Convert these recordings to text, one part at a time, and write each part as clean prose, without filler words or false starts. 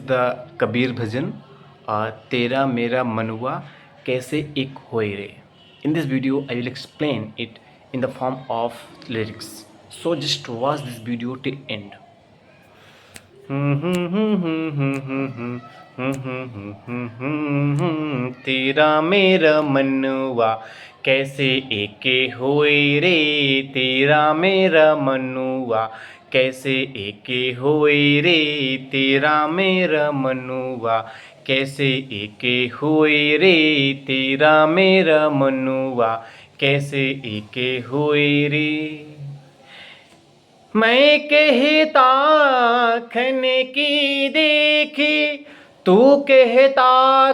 the Kabir Bhajan, Tera Mera Manuwa Kaise Ek Hoye Re. In this video, I will explain it in the form of lyrics. So just watch this video till end. तेरा मेरा मनुआ कैसे एके होए रे, तेरा मेरा मनुआ कैसे एके होए रे, तेरा मेरा मनुआ कैसे एके होए रे, तेरा मेरा मनुआ कैसे एके होए रे। मैं कहता खन की देखी, तू कहता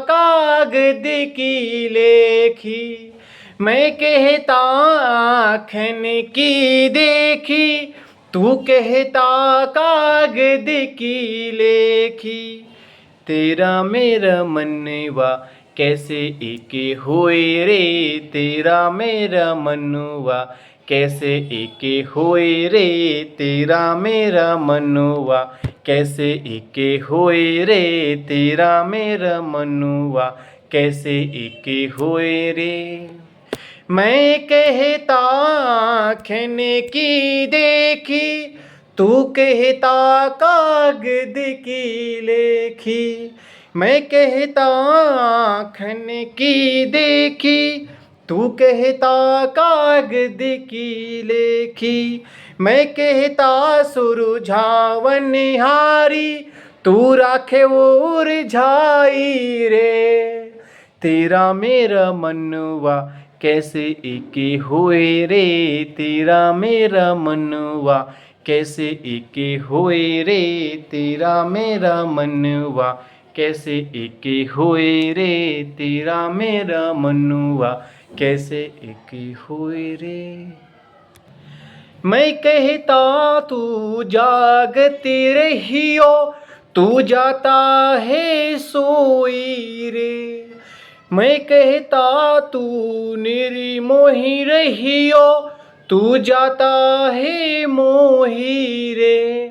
कागद की लेखी। मैं कहता खन की देखी, तू कहता कागद की लेखी। तेरा मेरा मनवा कैसे एके होए रे, तेरा मेरा मनवा कैसे एके होए रे, तेरा मेरा मनुआ कैसे एके होए रे, तेरा मेरा मनुआ कैसे एके होए रे। मैं कहता खन की देखी, तू कहता कागद की लेखी। मैं कहता खन की देखी, तू कहता कागद की लेखी। मैं कहता सुरझावन हारी, तू राखे उरझाई रे। तेरा मेरा मनवा कैसे एके होए रे, तेरा मेरा मनवा कैसे एके होए रे, तेरा मेरा मनवा कैसे एके होए रे, तेरा मेरा मनुआ कैसे एके होए रे। मैं कहता तू जागती रहियो, तू जाता है सोई रे। मैं कहता तू निर्मोही रहियो, तू जाता है मोही रे।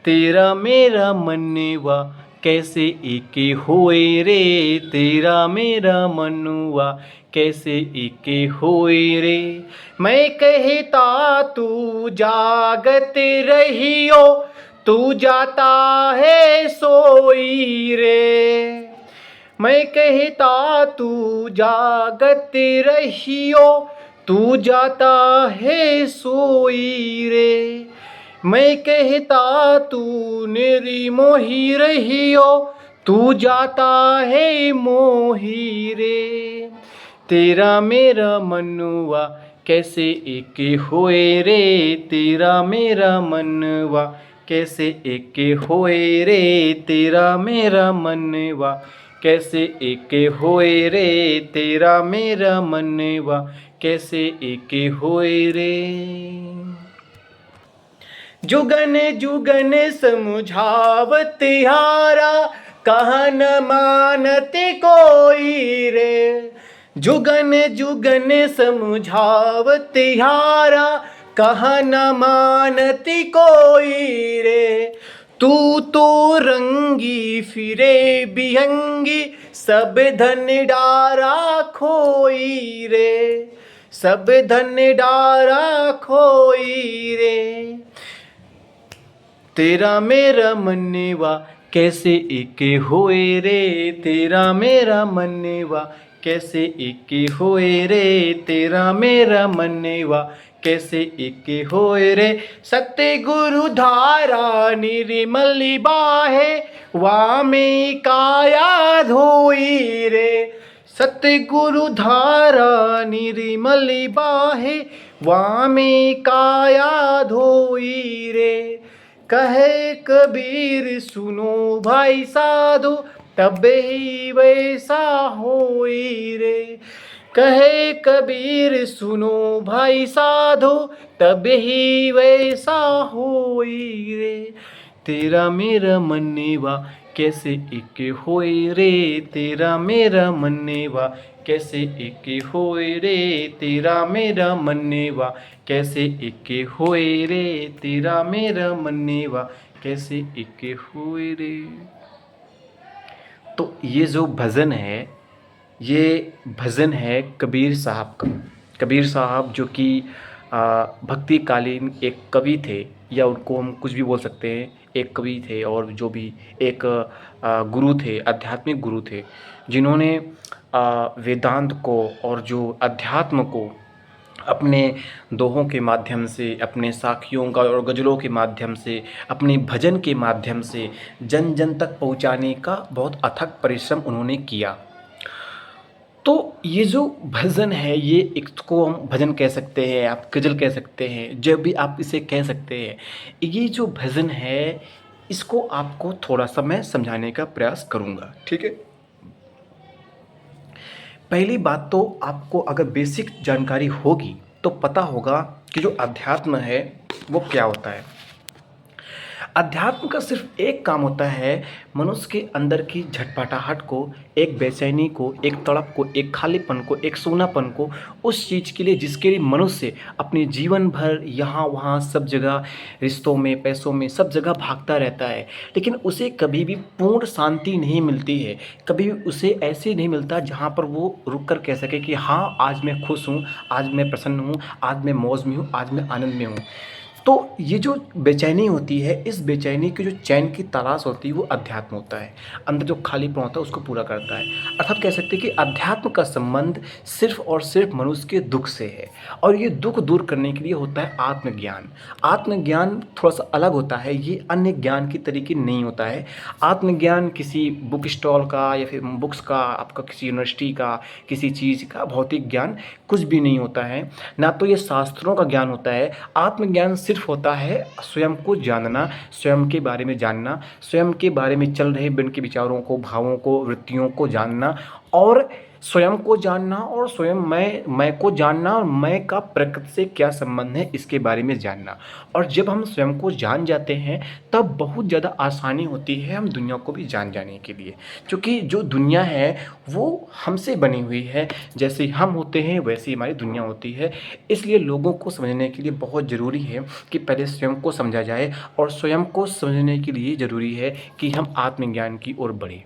तेरा मेरा मनवा कैसे एके होए रे, तेरा मेरा मनुआ कैसे एके होए रे। मैं कहता तू जागत रहियो, तू जाता है सोई रे। मैं कहता तू जागत रहियो, तू जाता है सोई रे। मैं कहता तू निर्मोही रहियो, तू जाता है मोही रे। तेरा मेरा मनुआ कैसे एके होए रे, तेरा मेरा मनवा कैसे एके होए रे, तेरा मेरा मनवा कैसे एके होए रे, तेरा मेरा मनवा कैसे एके होए रे। जुगन जुगन समझावत हारा, कहा न मानते कोई रे। जुगन जुगन समझावत हारा, कहा न मानती कोई रे। तू तो रंगी फिरे बिहंगी, सब धन डारा खोई रे, सब धन डारा खोई रे। तेरा मेरा मनवा कैसे एके होए रे, तेरा मेरा मनवा कैसे एके होए रे, तेरा मेरा मनवा कैसे एके होए रे। सत्य गुरु धारा निर्मली बाहे, वामे काया धोई रे। सत्य गुरु धारा निर्मली बाहे, वामे काया धोई रे। कहे कबीर सुनो भाई साधु, तबे ही वैसा होई रे। कहे कबीर सुनो भाई साधु, तबे ही वैसा होई रे। तेरा मेरा मनवा कैसे एके होए रे, तेरा मेरा मनवा कैसे एके होए रे, तेरा मेरा मनवा कैसे एके होए रे, तेरा मेरा मनवा कैसे एके होए रे। तो ये जो भजन है, ये भजन है कबीर साहब का। कबीर साहब जो कि भक्तिकालीन एक कवि थे, या उनको हम कुछ भी बोल सकते हैं, एक कवि थे और जो भी एक गुरु थे, आध्यात्मिक गुरु थे, जिन्होंने वेदांत को और जो अध्यात्म को अपने दोहों के माध्यम से, अपने साखियों का और गज़लों के माध्यम से, अपने भजन के माध्यम से जन जन तक पहुंचाने का बहुत अथक परिश्रम उन्होंने किया। तो ये जो भजन है, ये एक को हम भजन कह सकते हैं, आप गज़ल कह सकते हैं, जो भी आप इसे कह सकते हैं। ये जो भजन है, इसको आपको थोड़ा-सा मैं समझाने का प्रयास करूँगा, ठीक है? पहली बात तो आपको अगर बेसिक जानकारी होगी, तो पता होगा कि जो अध्यात्म है, वो क्या होता है। अध्यात्म का सिर्फ एक काम होता है, मनुष्य के अंदर की झटपटाहट को, एक बेचैनी को, एक तड़प को, एक खालीपन को, एक सूनापन को, उस चीज़ के लिए जिसके लिए मनुष्य अपने जीवन भर यहाँ वहाँ सब जगह, रिश्तों में, पैसों में, सब जगह भागता रहता है, लेकिन उसे कभी भी पूर्ण शांति नहीं मिलती है। कभी भी उसे ऐसे नहीं मिलता जहाँ पर वो रुक कर कह सके कि हाँ, आज मैं खुश हूँ, आज मैं प्रसन्न हूँ, आज मैं मौज में हूँ, आज मैं आनंद में हूँ। तो ये जो बेचैनी होती है, इस बेचैनी की जो चैन की तलाश होती है, वो अध्यात्म होता है। अंदर जो खालीपन होता है उसको पूरा करता है। अर्थात कह सकते हैं कि अध्यात्म का संबंध सिर्फ़ और सिर्फ़ मनुष्य के दुःख से है, और ये दुःख दूर करने के लिए होता है आत्मज्ञान। आत्मज्ञान थोड़ा-सा अलग होता है, ये अन्य ज्ञान की तरीके नहीं होता है। आत्मज्ञान किसी बुक स्टॉल का या फिर बुक्स का, आपका किसी यूनिवर्सिटी का, किसी चीज़ का भौतिक ज्ञान कुछ भी नहीं होता है, ना तो ये शास्त्रों का ज्ञान होता है। आत्मज्ञान सिर्फ होता है स्वयं को जानना, स्वयं के बारे में जानना, स्वयं के बारे में चल रहे मन के विचारों को, भावों को, वृत्तियों को जानना, और स्वयं को जानना, और स्वयं मैं को जानना, और मैं का प्रकृति से क्या संबंध है इसके बारे में जानना। और जब हम स्वयं को जान जाते हैं, तब बहुत ज़्यादा आसानी होती है हम दुनिया को भी जान जाने के लिए, क्योंकि जो दुनिया है वो हमसे बनी हुई है। जैसे हम होते हैं वैसे ही हमारी दुनिया होती है। इसलिए लोगों को समझने के लिए बहुत ज़रूरी है कि पहले स्वयं को समझा जाए, और स्वयं को समझने के लिए ज़रूरी है कि हम आत्मज्ञान की ओर बढ़ें।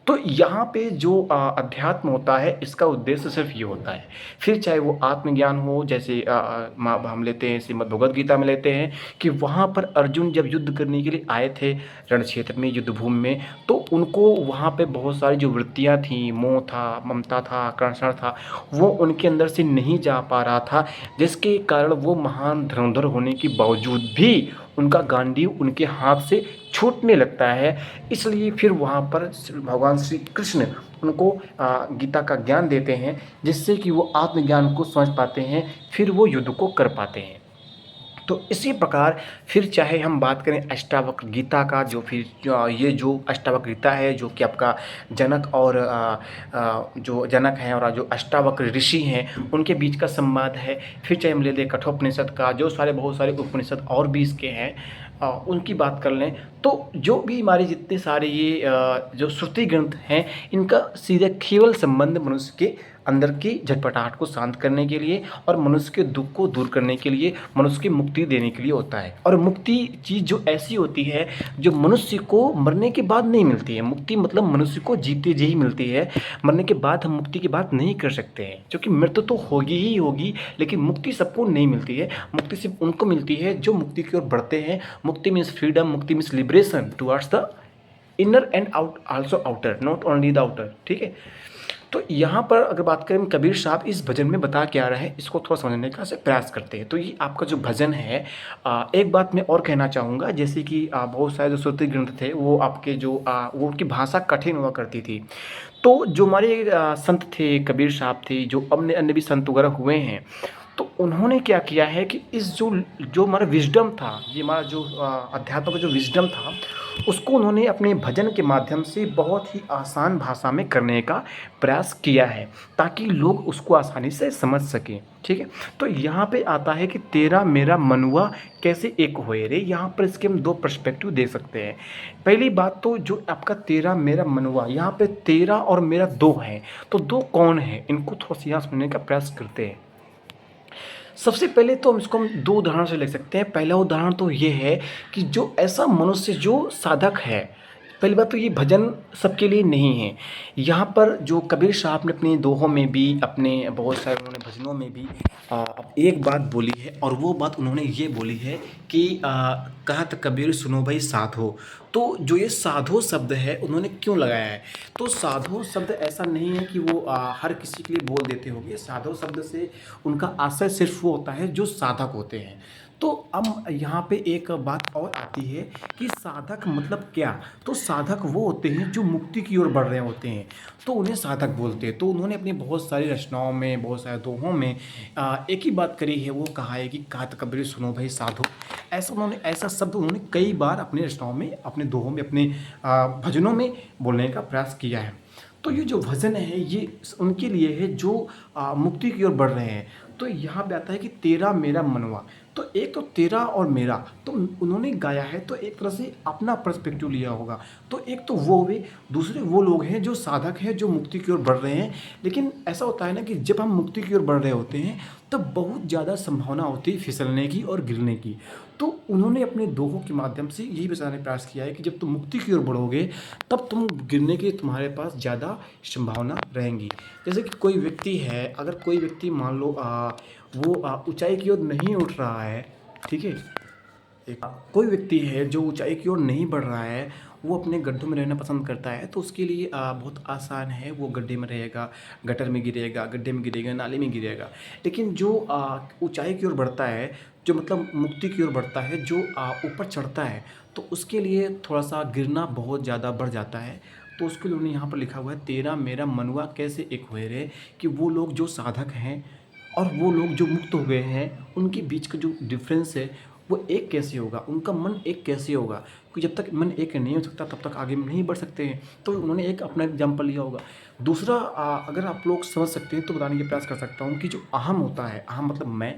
तो यहाँ पे जो अध्यात्म होता है, इसका उद्देश्य सिर्फ ये होता है। फिर चाहे वो आत्मज्ञान हो, जैसे हम लेते हैं श्रीमद् भगवद गीता में लेते हैं कि वहाँ पर अर्जुन जब युद्ध करने के लिए आए थे रण क्षेत्र में, युद्ध भूमि में, तो उनको वहाँ पे बहुत सारी जो वृत्तियाँ थीं, मोह था, ममता था, आकर्षण था, वो उनके अंदर से नहीं जा पा रहा था, जिसके कारण वो महान धनुर्धर होने के बावजूद भी उनका गांडीव उनके हाथ से छूटने लगता है। इसलिए फिर वहाँ पर भगवान श्री कृष्ण उनको गीता का ज्ञान देते हैं, जिससे कि वो आत्मज्ञान को समझ पाते हैं, फिर वो युद्ध को कर पाते हैं। तो इसी प्रकार फिर चाहे हम बात करें अष्टावक्र गीता का, ये जो अष्टावक्र गीता है, जो कि आपका जनक और जो जनक हैं और जो अष्टावक्र ऋषि हैं, उनके बीच का संवाद है। फिर चाहे हम ले लें कठोपनिषद का, जो बहुत सारे उपनिषद और भी इसके हैं, उनकी बात कर लें, तो जो भी हमारे जितने सारे ये जो श्रुति ग्रंथ हैं, इनका सीधे केवल संबंध मनुष्य के अंदर की झटपटाहट को शांत करने के लिए, और मनुष्य के दुख को दूर करने के लिए, मनुष्य की मुक्ति देने के लिए होता है। और मुक्ति चीज़ जो ऐसी होती है जो मनुष्य को मरने के बाद नहीं मिलती है। मुक्ति मतलब मनुष्य को जीते जी ही मिलती है। मरने के बाद हम मुक्ति की बात नहीं कर सकते हैं, क्योंकि मृत्यु तो होगी ही होगी, लेकिन मुक्ति सबको नहीं मिलती है। मुक्ति सिर्फ उनको मिलती है जो मुक्ति की ओर बढ़ते हैं। मुक्ति मीन्स फ्रीडम, मुक्ति means liberation towards the inner and out, also outer, not only the outer, ठीक है। तो यहाँ पर अगर बात करें, कबीर साहब इस भजन में बता क्या रहे हैं, इसको थोड़ा समझने का प्रयास करते हैं। तो ये आपका जो भजन है, एक बात मैं और कहना चाहूँगा, जैसे कि बहुत सारे जो श्रुति ग्रंथ थे, वो आपके जो वो उनकी भाषा कठिन हुआ करती थी। तो जो हमारे संत थे, कबीर साहब थे, जो अन्य अन्य भी संत वगैरह हुए हैं, तो उन्होंने क्या किया है कि इस जो हमारा विज़डम था, ये हमारा जो अध्यात्म का जो विज़डम था, उसको उन्होंने अपने भजन के माध्यम से बहुत ही आसान भाषा में करने का प्रयास किया है, ताकि लोग उसको आसानी से समझ सकें, ठीक है। तो यहाँ पे आता है कि तेरा मेरा मनुआ कैसे एक होए रे। यहाँ पर इसके हम दो पर्सपेक्टिव दे सकते हैं। पहली बात तो जो आपका तेरा मेरा मनुआ, यहाँ पे तेरा और मेरा दो हैं, तो दो कौन है, इनको थोड़ा सा यहाँ समझने का प्रयास करते हैं। सबसे पहले तो हम दो उदाहरण से ले सकते हैं। पहला उदाहरण तो ये है कि जो ऐसा मनुष्य जो साधक है, पहली बात तो ये भजन सबके लिए नहीं है। यहाँ पर जो कबीर साहब ने अपने दोहों में भी, अपने बहुत सारे उन्होंने भजनों में भी एक बात बोली है, और वो बात उन्होंने ये बोली है कि कहत कबीर सुनो भाई साधो। तो जो ये साधो शब्द है उन्होंने क्यों लगाया है? तो साधो शब्द ऐसा नहीं है कि वो हर किसी के लिए बोल देते होंगे। साधो शब्द से उनका आशय सिर्फ वो होता है जो साधक होते हैं। तो अब यहाँ पे एक बात और आती है कि साधक मतलब क्या? तो साधक वो होते हैं जो मुक्ति की ओर बढ़ रहे होते हैं, तो उन्हें साधक बोलते हैं। तो उन्होंने अपनी बहुत सारी रचनाओं में, बहुत सारे दोहों में एक ही बात करी है, वो कहा है कि कहत कबीर सुनो भाई साधो। ऐसा शब्द उन्होंने कई बार अपनी रचनाओं में, अपने दोहों में, अपने भजनों में बोलने का प्रयास किया है। तो ये जो भजन है ये उनके लिए है जो मुक्ति की ओर बढ़ रहे हैं। तो यहाँ पे आता है कि तेरा मेरा मनवा। तो एक तो तेरा और मेरा तो उन्होंने गाया है, तो एक तरह से अपना पर्सपेक्टिव लिया होगा। तो एक तो वो हुए, दूसरे वो लोग हैं जो साधक हैं, जो मुक्ति की ओर बढ़ रहे हैं। लेकिन ऐसा होता है ना कि जब हम मुक्ति की ओर बढ़ रहे होते हैं तब बहुत ज़्यादा संभावना होती है फिसलने की और गिरने की। तो उन्होंने अपने दोहों के माध्यम से यही बताने का प्रयास किया है कि जब तुम मुक्ति की ओर बढ़ोगे तब तुम गिरने की तुम्हारे पास ज़्यादा संभावना रहेंगी। जैसे कि कोई व्यक्ति है, अगर कोई व्यक्ति मान लो वो ऊंचाई की ओर नहीं उठ रहा है, ठीक है, कोई व्यक्ति है जो ऊंचाई की ओर नहीं बढ़ रहा है, वो अपने गड्ढों में रहना पसंद करता है, तो उसके लिए बहुत आसान है, वो गड्ढे में रहेगा, गटर में गिरेगा, गड्ढे में गिरेगा, नाले में गिरेगा। लेकिन जो ऊंचाई की ओर बढ़ता है, जो मतलब मुक्ति की ओर बढ़ता है, जो ऊपर चढ़ता है, तो उसके लिए थोड़ा सा गिरना बहुत ज़्यादा बढ़ जाता है। तो उसके लिए उन्होंने यहाँ पर लिखा हुआ है, तेरा मेरा मनुआ कैसे एक हुए रे। कि वो लोग जो साधक हैं और वो लोग जो मुक्त हो गए हैं, उनके बीच का जो डिफरेंस है वो एक कैसे होगा, उनका मन एक कैसे होगा। क्योंकि जब तक मन एक नहीं हो सकता तब तक आगे नहीं बढ़ सकते हैं। तो उन्होंने एक अपना एग्जाम्पल लिया होगा। दूसरा अगर आप लोग समझ सकते हैं तो बताने का प्रयास कर सकता हूँ कि जो अहम होता है, अहम मतलब मैं,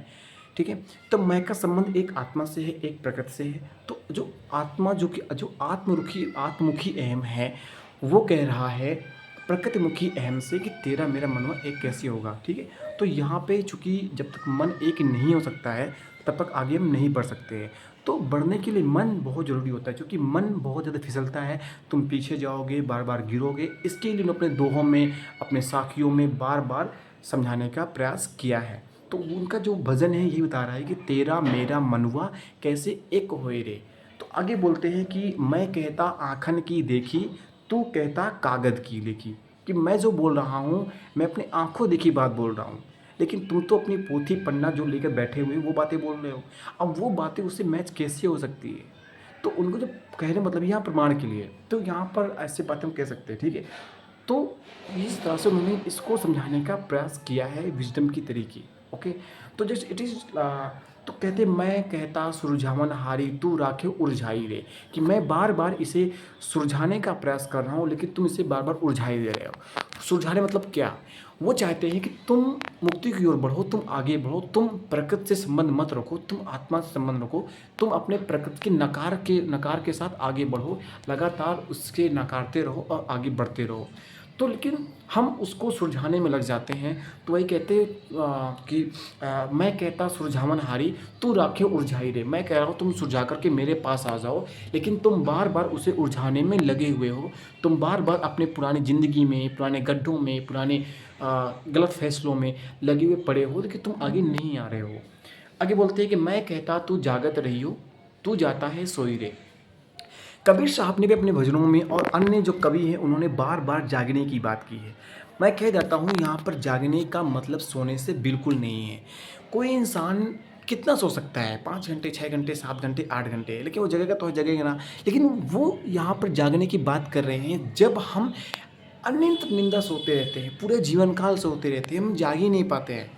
ठीक है, तो मैं का संबंध एक आत्मा से है, एक प्रकृति से है। तो जो आत्मा जो आत्ममुखी अहम है, वो कह रहा है प्रकृतिमुखी अहम से कि तेरा मेरा मनवा एक कैसे होगा, ठीक है। तो यहाँ पे चूँकि जब तक मन एक नहीं हो सकता है तब तक आगे हम नहीं बढ़ सकते हैं। तो बढ़ने के लिए मन बहुत ज़रूरी होता है, क्योंकि मन बहुत ज़्यादा फिसलता है, तुम पीछे जाओगे, बार बार गिरोगे। इसके लिए उन्होंने अपने दोहों में, अपने साखियों में बार बार समझाने का प्रयास किया है। तो उनका जो भजन है यही बता रहा है कि तेरा मेरा मनवा कैसे एक होए रे। तो आगे बोलते हैं कि मैं कहता आँखन की देखी, तू कहता कागज़ की लिखी। कि मैं जो बोल रहा हूँ मैं अपनी आँखों देखी बात बोल रहा हूँ, लेकिन तुम तो अपनी पोथी पन्ना जो लेकर बैठे हुए वो बातें बोल रहे हो। अब वो बातें उससे मैच कैसे हो सकती है? तो उनको जब कहने मतलब यहाँ प्रमाण के लिए, तो यहाँ पर ऐसे बातें हम कह सकते हैं, ठीक है। तो इस तरह से उन्होंने इसको समझाने का प्रयास किया है विजडम की तरीके। ओके, तो जस्ट इट इज़ तो कहते मैं कहता सुरझावन हारी, तू राखे उलझाई रे। कि मैं बार बार इसे सुलझाने का प्रयास कर रहा हूँ, लेकिन तुम इसे बार बार उलझाई दे रहे हो। सुलझाने मतलब क्या? वो चाहते हैं कि तुम मुक्ति की ओर बढ़ो, तुम आगे बढ़ो, तुम प्रकृति से संबंध मत रखो, तुम आत्मा से संबंध रखो, तुम अपने प्रकृति के नकार के साथ आगे बढ़ो, लगातार उसके नकारते रहो और आगे बढ़ते रहो। तो लेकिन हम उसको सुलझाने में लग जाते हैं। तो वही कहते कि मैं कहता सुलझावन हारी, तू राखे उलझाई रे। मैं कह रहा हूँ तुम सुलझा करके मेरे पास आ जाओ, लेकिन तुम बार बार उसे उलझाने में लगे हुए हो। तुम बार बार अपने पुरानी ज़िंदगी में, पुराने गड्ढों में, पुराने गलत फैसलों में लगे हुए पड़े हो, लेकिन तुम आगे नहीं आ रहे हो। आगे बोलते हैं कि मैं कहता तू जागत रही हो, तू जाता है सोई रे। कबीर साहब ने भी अपने भजनों में और अन्य जो कवि हैं उन्होंने बार बार जागने की बात की है। मैं कह जाता हूँ यहाँ पर जागने का मतलब सोने से बिल्कुल नहीं है। कोई इंसान कितना सो सकता है? 5 घंटे, 6 घंटे, 7 घंटे, 8 घंटे, लेकिन वो जगेगा तो जगेगा ना। लेकिन वो यहाँ पर जागने की बात कर रहे हैं जब हम अनिंत निंदा सोते रहते हैं, पूरे जीवन काल सोते रहते हैं, हम जाग ही नहीं पाते हैं,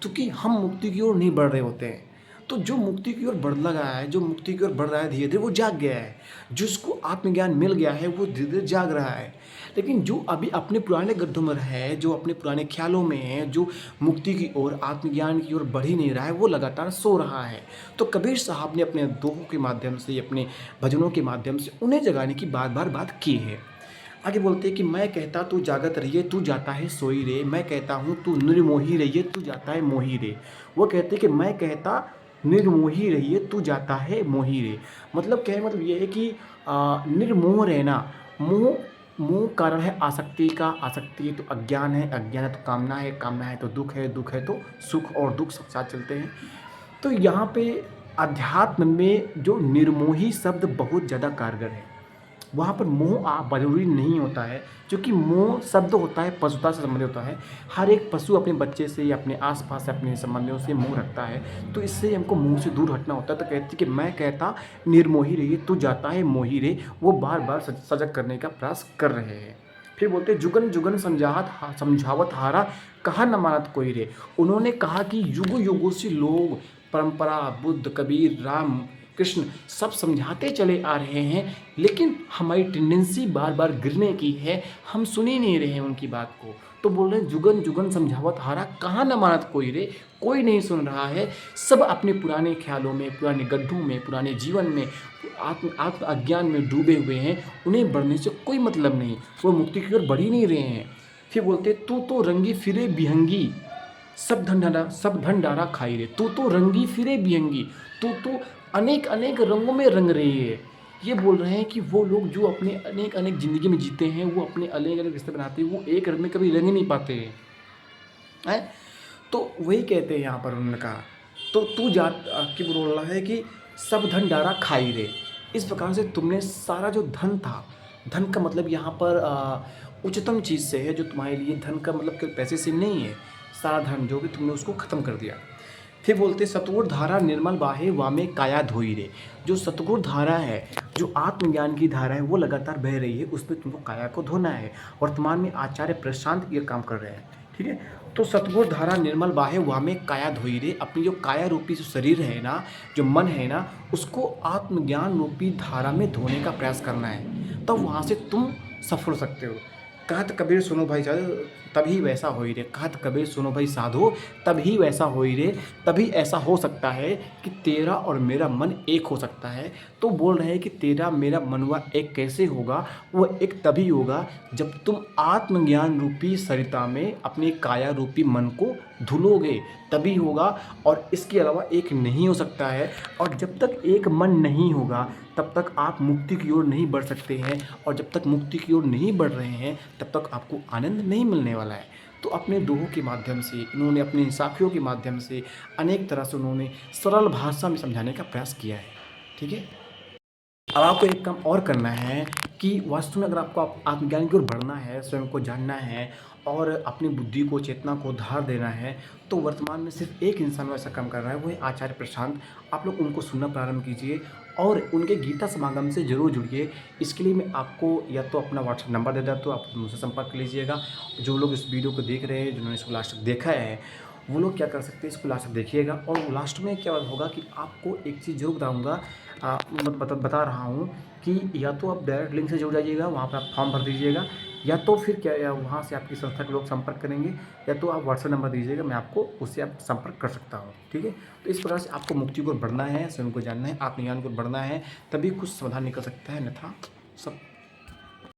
क्योंकि हम मुक्ति की ओर नहीं बढ़ रहे होते हैं। तो जो मुक्ति की ओर बढ़ लगा है, जो मुक्ति की ओर बढ़ रहा है धीरे धीरे, वो जाग गया है। जिसको आत्मज्ञान मिल गया है वो धीरे धीरे जाग रहा है। लेकिन जो अभी अपने पुराने गड्ढों में है, जो अपने पुराने ख्यालों में है, जो मुक्ति की ओर, आत्मज्ञान की ओर बढ़ ही नहीं रहा है, वो लगातार सो रहा है। तो कबीर साहब ने अपने दोहों के माध्यम से, अपने भजनों के माध्यम से उन्हें जगाने की बार बार बात की है। आगे बोलते हैं कि मैं कहता तू जागत रहिए, तू जाता है सोई रे। मैं कहता हूँ तू निर्मोही रहिए, तू जाता है मोही रे। वो कहते हैं कि मैं कहता निर्मोही रहिए, तू जाता है मोही रे। मतलब क्या है? मतलब ये है कि निर्मोह रहना मोह मोह कारण है आसक्ति का, आसक्ति है तो अज्ञान है तो कामना है, कामना है तो दुख है तो सुख, और दुख सब साथ चलते हैं। तो यहाँ पे अध्यात्म में जो निर्मोही शब्द बहुत ज़्यादा कारगर है। वहाँ पर मोह ज़रूरी नहीं होता है, क्योंकि मोह शब्द होता है पशुता से संबंधित होता है। हर एक पशु अपने बच्चे से या अपने आसपास से अपने संबंधियों से मोह रखता है, तो इससे हमको मोह से दूर हटना होता है। तो कहती कि मैं कहता निर्मोही रहिए, तू जाता है मोही रे, वो बार बार सजग करने का प्रयास कर रहे हैं। फिर बोलते जुगन जुगन समझावत हारा, कहा न मानत कोई रे। उन्होंने कहा कि युगों युगों से लोग, परंपरा, बुद्ध, कबीर, राम, कृष्ण सब समझाते चले आ रहे हैं, लेकिन हमारी टेंडेंसी बार बार गिरने की है, हम सुन ही नहीं रहे हैं उनकी बात को। तो बोल रहे हैं जुगन जुगन समझावत हारा, कहाँ न मानत कोई रे, कोई नहीं सुन रहा है। सब अपने पुराने ख्यालों में, पुराने गड्ढों में, पुराने जीवन में, आत्म अज्ञान में डूबे हुए हैं। उन्हें बढ़ने से कोई मतलब नहीं, वो मुक्ति की ओर बढ़ ही नहीं रहे हैं। फिर बोलते तू तो रंगी फिरे बिहंगी, सब धन डारा खाई रे। तू तो रंगी फिरे बिहंगी, तू तो अनेक अनेक रंगों में रंग रही है। ये बोल रहे हैं कि वो लोग जो अपने अनेक अनेक ज़िंदगी में जीते हैं, वो अपने अलग अलग रिश्ते बनाते हैं, वो एक रंग में कभी रंग नहीं पाते हैं। तो वही कहते हैं यहाँ पर उन्होंने कहा, तो तू जात की बोल रहा है कि सब धन डारा खाई रे। इस प्रकार से तुमने सारा जो धन था, धन का मतलब यहाँ पर उच्चतम चीज़ से है, जो तुम्हारे लिए धन का मतलब केवल पैसे से नहीं है। सारा धन जो भी तुमने उसको ख़त्म कर दिया। फिर बोलते सतगुर धारा निर्मल बाहे वामे काया धोई रे। जो सतगुर धारा है, जो आत्मज्ञान की धारा है, वो लगातार बह रही है, उसमें तुमको काया को धोना है। वर्तमान में आचार्य प्रशांत ये काम कर रहे हैं, ठीक है। तो सतगुर धारा निर्मल बाहे वामे काया धोई रे। अपनी जो काया रूपी जो शरीर है ना, जो मन है ना, उसको आत्मज्ञान रूपी धारा में धोने का प्रयास करना है, तब वहाँ से तुम सफल हो सकते हो। कहत कबीर सुनो भाई साधो, तभी वैसा हो ही रे। कहत कबीर सुनो भाई साधो, तभी वैसा हो ही रे। तभी ऐसा हो सकता है कि तेरा और मेरा मन एक हो सकता है। तो बोल रहे हैं कि तेरा मेरा मनवा एक कैसे होगा? वो एक तभी होगा जब तुम आत्मज्ञान रूपी सरिता में अपने काया रूपी मन को धुलोगे, तभी होगा। और इसके अलावा एक नहीं हो सकता है। और जब तक एक मन नहीं होगा, तब तक आप मुक्ति की ओर नहीं बढ़ सकते हैं। और जब तक मुक्ति की ओर नहीं बढ़ रहे हैं, तब तक आपको आनंद नहीं मिलने वाला है। तो अपने दोहों के माध्यम से, इन्होंने अपने साखियों के माध्यम से अनेक तरह से उन्होंने सरल भाषा में समझाने का प्रयास किया है, ठीक है। अब आपको एक काम और करना है कि वास्तव में अगर आपको आत्मज्ञान की ओर बढ़ना है, स्वयं को जानना है और अपनी बुद्धि को, चेतना को धार देना है, तो वर्तमान में सिर्फ एक इंसान वैसा काम कर रहा है, वो है आचार्य प्रशांत। आप लोग उनको सुनना प्रारंभ कीजिए और उनके गीता समागम से ज़रूर जुड़िए। इसके लिए मैं आपको या तो अपना व्हाट्सएप नंबर दे देता हूँ, आप मुझसे संपर्क कर लीजिएगा। जो लोग इस वीडियो को देख रहे हैं, जिन्होंने इसको लास्ट तक देखा है, वो लोग क्या कर सकते हैं, इसको लास्ट तक देखिएगा। और लास्ट में क्या होगा कि आपको एक चीज़ ज़रूर बताऊँगा, बता रहा हूँ कि या तो आप डायरेक्ट लिंक से जुड़ जाइएगा, वहाँ पर आप फॉर्म भर दीजिएगा, या तो फिर क्या, या वहाँ से आपकी संस्था के लोग संपर्क करेंगे, या तो आप व्हाट्सएप नंबर दीजिएगा, मैं आपको उससे आप संपर्क कर सकता हूँ, ठीक है। तो इस प्रकार से आपको मुक्ति को बढ़ना है, स्वयं को जानना है, आत्मज्ञान को बढ़ना है, तभी कुछ समाधान निकल सकता है, अन्यथा सब